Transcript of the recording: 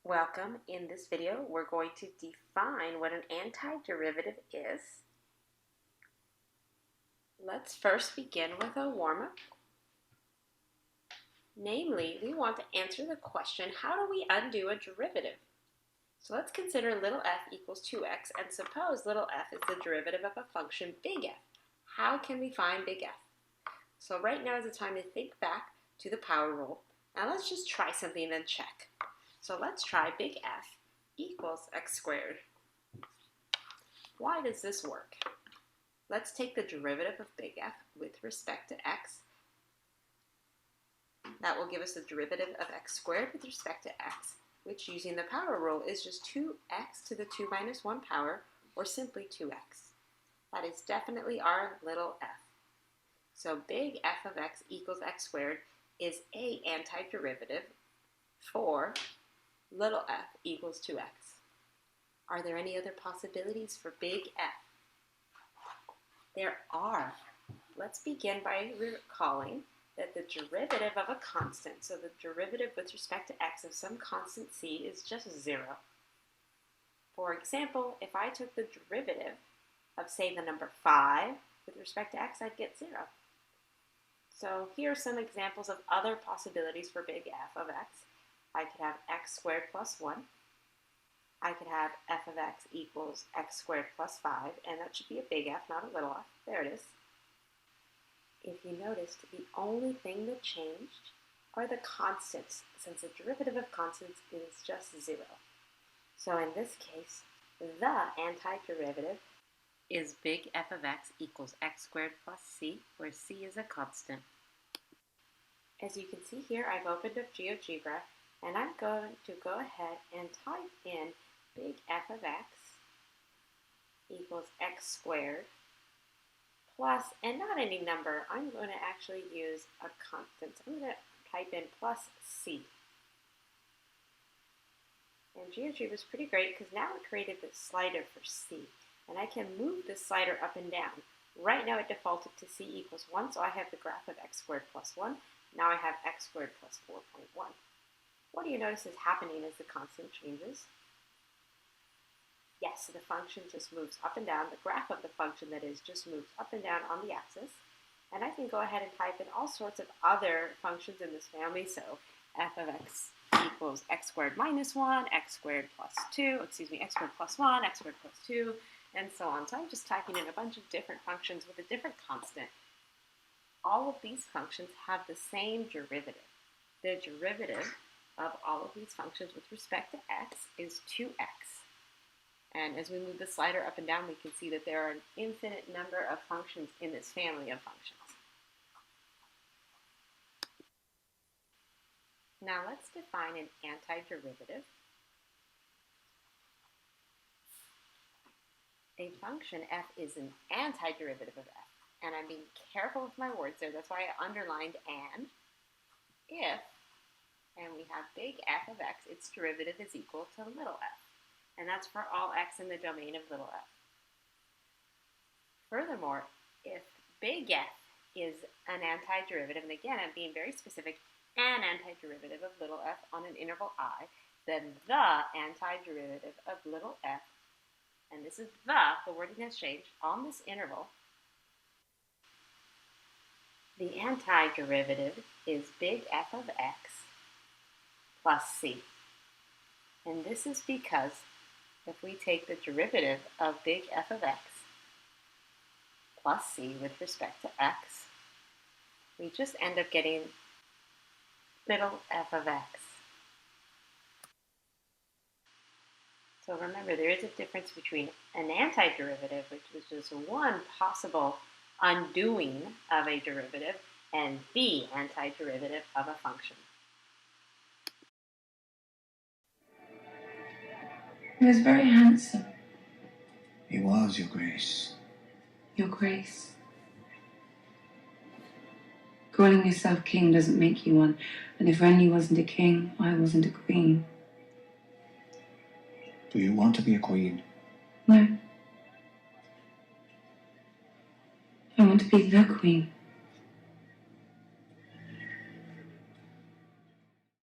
Welcome. In this video, we're going to define what an antiderivative is. Let's first begin with a warm-up. Namely, we want to answer the question, how do we undo a derivative? So let's consider little f equals 2x and suppose little f is the derivative of a function big F. How can we find big F? So right now is the time to think back to the power rule. Now let's just try something and then check. So let's try big F equals x squared. Why does this work? Let's take the derivative of big F with respect to x. That will give us the derivative of x squared with respect to x, which using the power rule is just 2x to the 2 minus 1 power, or simply 2x. That is definitely our little f. So big F of x equals x squared is a antiderivative for little f equals 2x. Are there any other possibilities for big F? There are. Let's begin by recalling that the derivative of a constant, so the derivative with respect to x of some constant c, is just 0. For example, if I took the derivative of, say, the number 5 with respect to x, I'd get 0. So here are some examples of other possibilities for big F of x. I could have x squared plus 1. I could have f of x equals x squared plus 5, and that should be a big F, not a little f. There it is. If you noticed, the only thing that changed are the constants, since the derivative of constants is just 0. So in this case, the antiderivative is big F of x equals x squared plus c, where c is a constant. As you can see here, I've opened up GeoGebra, and I'm going to go ahead and type in big F of x equals x squared plus, and not any number, I'm going to actually use a constant. So I'm going to type in plus c. And GeoGebra is pretty great because now it created the slider for c. And I can move this slider up and down. Right now it defaulted to c equals 1, so I have the graph of x squared plus 1. Now I have x squared plus 4.1. What do you notice is happening as the constant changes? Yes, so the function just moves up and down. The graph of the function, that is, just moves up and down on the axis. And I can go ahead and type in all sorts of other functions in this family. So f of x equals x squared minus 1, x squared plus 2, x squared plus 1, x squared plus 2, and so on. So I'm just typing in a bunch of different functions with a different constant. All of these functions have the same derivative. The derivative of all of these functions with respect to x is 2x. And as we move the slider up and down, we can see that there are an infinite number of functions in this family of functions. Now let's define an antiderivative. A function f is an antiderivative of f. And I'm being careful with my words there. That's why I underlined an. If, and we have big F of x, its derivative is equal to little f. And that's for all x in the domain of little f. Furthermore, if big F is an antiderivative, and again, I'm being very specific, an antiderivative of little f on an interval I, then the antiderivative of little f, and this is the wording has changed, on this interval, the antiderivative is big F of x plus c. And this is because if we take the derivative of big F of x plus c with respect to x, we just end up getting little f of x. So remember, there is a difference between an antiderivative, which is just one possible undoing of a derivative, and the antiderivative of a function. He was very handsome. He was, Your Grace. Your Grace. Calling yourself king doesn't make you one, and if Renly wasn't a king, I wasn't a queen. Do you want to be a queen? No. I want to be the queen.